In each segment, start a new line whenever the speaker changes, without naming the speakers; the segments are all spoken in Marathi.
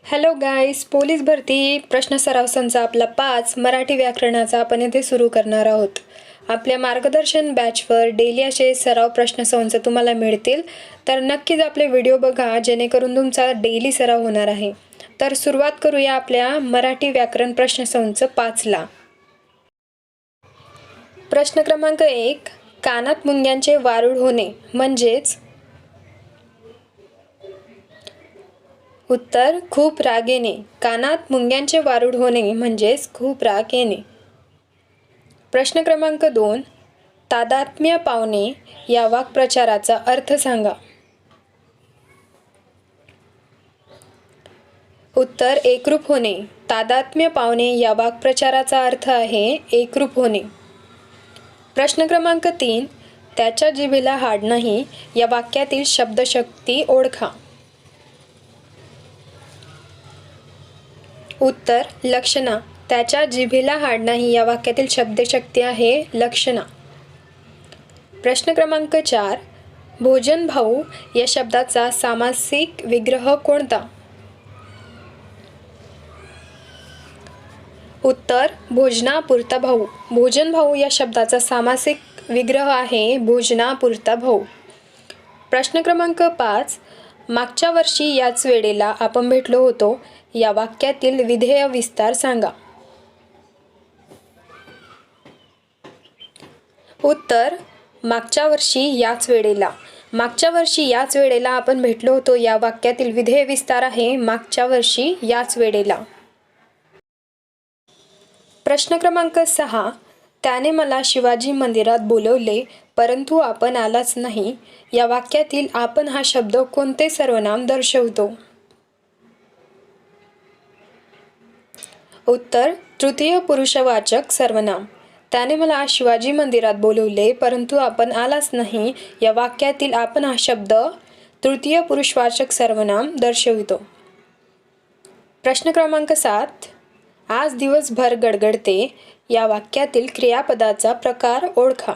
हॅलो गाईस, पोलीस भरती प्रश्न सराव संच आपला 5 मराठी व्याकरणाचा आपण येथे सुरू करणार आहोत. आपल्या मार्गदर्शन बॅचवर डेली असे सराव प्रश्न संच तुम्हाला मिळतील, तर नक्कीच आपले व्हिडिओ बघा जेणेकरून तुमचा डेली सराव होणार आहे. तर सुरुवात करूया आपल्या मराठी व्याकरण प्रश्न संच 5ला. प्रश्न क्रमांक 1, कानात मुंग्यांचे वारूळ होणे म्हणजेच. उत्तर, खूप राग येणे. कानात मुंग्यांचे वारूळ होणे म्हणजेच खूप राग येणे. प्रश्न क्रमांक 2, तादात्म्य पावणे या वाक्प्रचाराचा अर्थ सांगा. उत्तर, एकरूप होणे. तादात्म्य पावणे या वाक्प्रचाराचा अर्थ आहे एकरूप होणे. प्रश्न क्रमांक 3, त्याच्या जिभेला हाड नाही या वाक्यातील शब्दशक्ती ओळखा. उत्तर, लक्षणा. त्याच्या जिभेला हाड नाही या वाक्यातील शब्दशक्ती आहे लक्षणा. प्रश्न क्रमांक 4, भोजन भाऊ या शब्दाचा सामासिक विग्रह कोणता. उत्तर, भोजनापुरता भाऊ. भोजन भाऊ या शब्दाचा सामासिक विग्रह आहे भोजनापुरता भाऊ. प्रश्न क्रमांक 5, मागच्या वर्षी याच वेळेला आपण भेटलो होतो या वाक्यातील विधेय विस्तार सांगा. उत्तर, मागच्या वर्षी याच वेळेला. मागच्या वर्षी याच वेळेला आपण भेटलो होतो या वाक्यातील विधेय विस्तार आहे मागच्या वर्षी याच वेळेला. प्रश्न क्रमांक 6, त्याने मला शिवाजी मंदिरात बोलवले परंतु आपण आलाच नाही या वाक्यातील आपण हा शब्द कोणते सर्वनाम दर्शवतो. उत्तर, तृतीय पुरुषवाचक सर्वनाम. त्याने मला शिवाजी मंदिरात बोलवले परंतु आपण आलाच नाही या वाक्यातील आपण हा शब्द तृतीय पुरुषवाचक सर्वनाम दर्शवितो. प्रश्न क्रमांक 7, आज दिवसभर गडगडते या वाक्यातील क्रियापदाचा प्रकार ओळखा.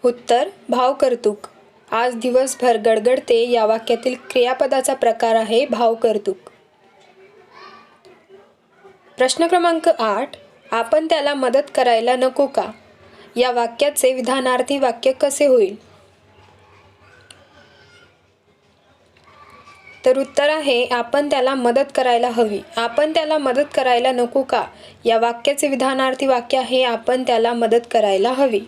उत्तर, भावकर्तृक. आज दिवसभर गडगडते या वाक्यातील क्रियापदाचा प्रकार आहे भावकर्तृक. प्रश्न क्रमांक 8, आपण त्याला मदत करायला नको का या वाक्याचे विधानार्थी वाक्य कसे होईल. तर उत्तर आहे आपण त्याला मदत करायला हवी. आपण त्याला मदत करायला नको का या वाक्याचे विधानार्थी वाक्य आहे आपण त्याला मदत करायला हवी.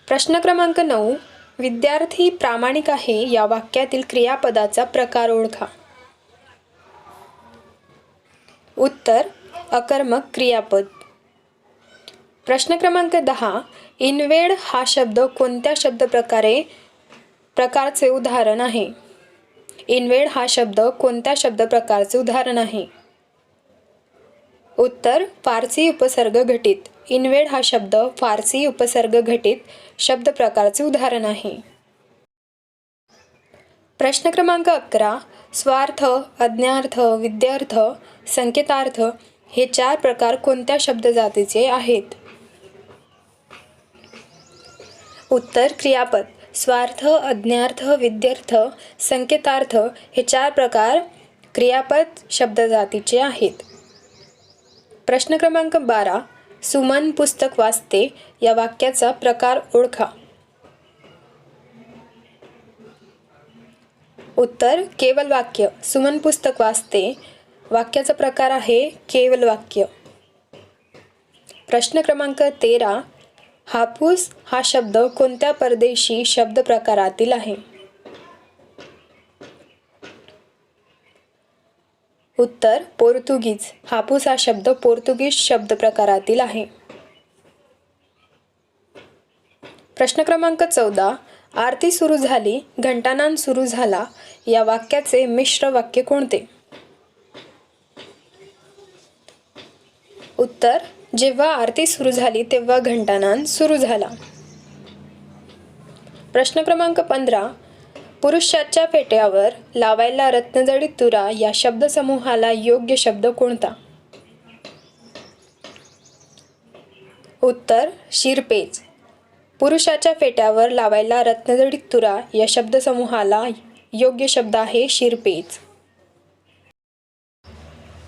प्रश्न क्रमांक 9, विद्यार्थी प्रामाणिक आहे या वाक्यातील क्रियापदाचा प्रकार ओळखा. उत्तर, अकर्मक क्रियापद. प्रश्न क्रमांक 10, इनवेड हा शब्द कोणत्या प्रकारचे उदाहरण आहे. इनवेड हा शब्द कोणत्या शब्दप्रकारचे उदाहरण आहे. उत्तर, फारसी उपसर्ग घटित. इनवेड हा शब्द फारसी उपसर्ग घटित शब्द प्रकारचे उदाहरण आहे. प्रश्न क्रमांक 11, स्वार्थ, आज्ञार्थ, विद्यार्थ, संकेतार्थ हे 4 प्रकार कोणत्या शब्दजातीचे आहेत. उत्तर, क्रियापद. स्वार्थ, आज्ञार्थ, विद्यार्थ, संकेतार्थ हे 4 प्रकार क्रियापद शब्दजातीचे आहेत. प्रश्न क्रमांक 12, सुमन पुस्तक वाचते या वाक्याचा प्रकार ओळखा. उत्तर, केवल वाक्य. सुमन पुस्तक वाचते वाक्याचा प्रकार आहे केवल वाक्य. प्रश्न क्रमांक 13, हापूस हा शब्द कोणत्या परदेशी शब्द प्रकारातील आहे. उत्तर, पोर्तुगीज. हापूस हा शब्द पोर्तुगीज शब्द प्रकारातील आहे. प्रश्न क्रमांक 14, आरती सुरू झाली घंटानाद सुरू झाला या वाक्याचे मिश्र वाक्य कोणते. उत्तर, जेव्हा आरती सुरू झाली तेव्हा घंटानाद सुरू झाला. प्रश्न क्रमांक 15, पुरुषाच्या फेट्यावर लावायला रत्नजडित तुरा या शब्दसमूहाला योग्य शब्द कोणता. उत्तर, शिरपेच. पुरुषाच्या फेट्यावर लावायला रत्नजडित तुरा या शब्दसमूहाला योग्य शब्द आहे शिरपेच.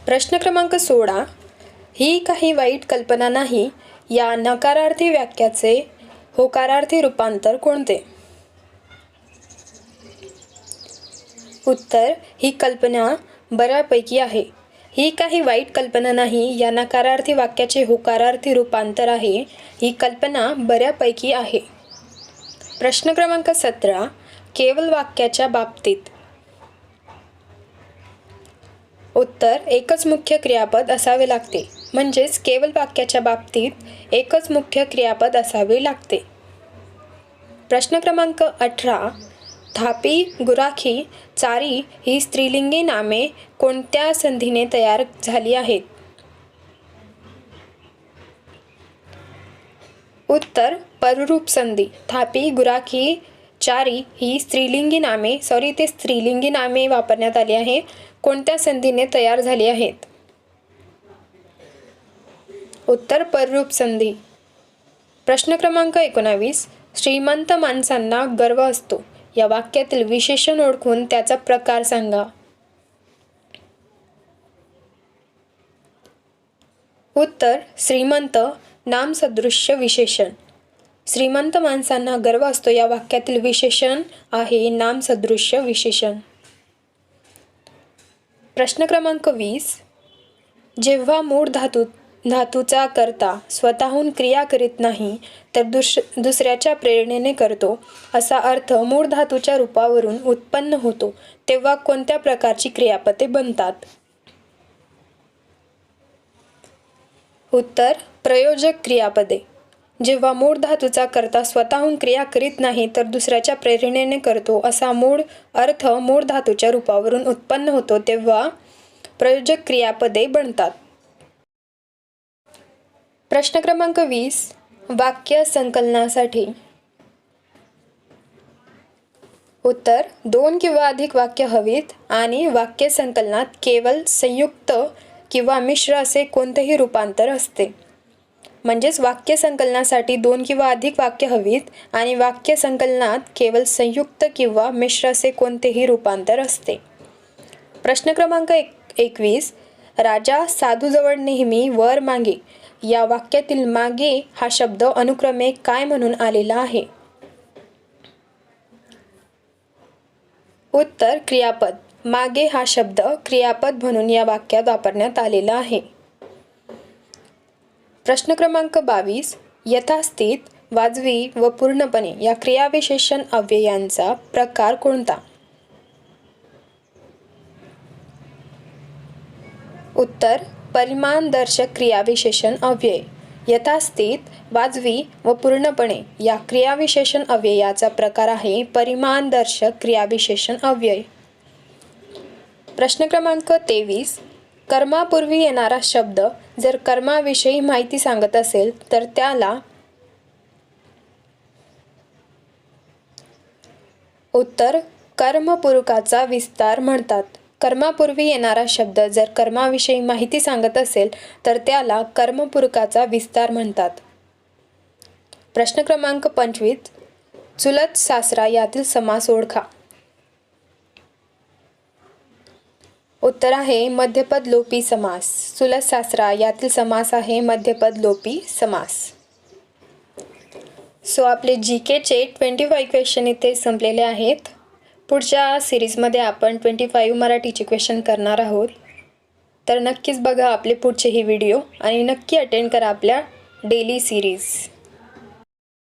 प्रश्न क्रमांक 16. ही काही वाईट कल्पना नाही या नकारार्थी वाक्याचे होकारार्थी रूपांतर कोणते? उत्तर, ही कल्पना बऱ्यापैकी आहे. ही काही वाईट कल्पना नाही या नकारार्थी वाक्याचे होकारार्थी रूपांतर आहे. ही कल्पना बऱ्यापैकी आहे. प्रश्न क्रमांक 17. केवळ वाक्याच्या बाबतीत. उत्तर, एकच मुख्य क्रियापद असावे लागते. म्हणजेच केवळ वाक्याच्या बाबतीत एकच मुख्य क्रियापद असावे लागते. प्रश्न क्रमांक 18. थापी, गुराखी, चारी ही स्त्रीलिंगी नामे कोणत्या संधीने तयार झाली आहेत? उत्तर, पररूप संधी. थापी, गुराखी, चारी ही स्त्रीलिंगी नामे वापरण्यात आली आहे. कोणत्या संधीने तयार झाली आहेत? उत्तर, पररूप संधी. प्रश्न क्रमांक 19. श्रीमंत माणसांना गर्व असतो या वाक्यातील विशेषण ओळखून त्याचा प्रकार सांगा. उत्तर, श्रीमंत नामसदृश्य विशेषण. श्रीमंत माणसांना गर्व असतो या वाक्यातील विशेषण आहे नामसदृश्य विशेषण. प्रश्न क्रमांक 20. जेव्हा मूळ धातूचा कर्ता स्वतःहून क्रिया करीत नाही तर दुसऱ्याच्या प्रेरणेने करतो असा अर्थ मूळ धातूच्या रूपावरून उत्पन्न होतो तेव्हा कोणत्या प्रकारची क्रियापदे बनतात? उत्तर, प्रयोजक क्रियापदे. जेव्हा मूळ धातूचा कर्ता स्वतःहून क्रिया करीत नाही तर दुसऱ्याच्या प्रेरणेने करतो असा अर्थ मूळ धातूच्या रूपावरून उत्पन्न होतो तेव्हा प्रयोजक क्रियापदे बनतात. प्रश्न क्रमांक 20. वाक्य संकलनासाठी. उत्तर, 2 किंवा अधिक वाक्य हवीत आणि वाक्य संकलनात केवळ संयुक्त किंवा मिश्र असे कोणतेही रूपांतर असते. म्हणजेच वाक्य संकलनासाठी 2 किंवा अधिक वाक्य हवीत आणि वाक्य संकलनात केवळ संयुक्त किंवा मिश्र असे कोणतेही रूपांतर असते. प्रश्न क्रमांक 21. राजा साधूजवळ नेहमी वर मागे या वाक्यातील मागे हा शब्द अनुक्रमे काय म्हणून आलेला आहे? उत्तर, क्रियापद. मागे हा शब्द क्रियापद म्हणून या वाक्यात वापरण्यात आलेला आहे. प्रश्न क्रमांक 22. यथास्थित, वाजवी व पूर्णपणे या क्रियाविशेषण अव्ययांचा प्रकार कोणता? उत्तर, परिमाणदर्शक क्रियाविशेषण अव्यय. यथास्थित, वाजवी व पूर्णपणे या क्रियाविशेषण अव्ययाचा प्रकार आहे परिमाणदर्शक क्रियाविशेषण अव्यय. प्रश्न क्रमांक 23. कर्मापूर्वी येणारा शब्द जर कर्माविषयी माहिती सांगत असेल तर त्याला? उत्तर, कर्मपूरकाचा विस्तार म्हणतात. कर्मापूर्वी येणारा शब्द जर कर्माविषयी माहिती सांगत असेल तर त्याला कर्मपूरकाचा विस्तार म्हणतात. प्रश्न क्रमांक 25. चुलत सासरा यातील समास ओळखा. उत्तर आहे मध्यपद लोपी समास. चुलत सासरा यातील समास आहे मध्यपद लोपी समास. सो आपले GKचे 25 क्वेश्चन इथे संपलेले आहेत. पुढच्या सिरीजमध्ये आपण 25 मराठीचे क्वेश्चन करणार आहोत. तर नक्कीच बघा आपले पुढचेही व्हिडिओ आणि नक्की अटेंड करा आपल्या डेली सिरीज.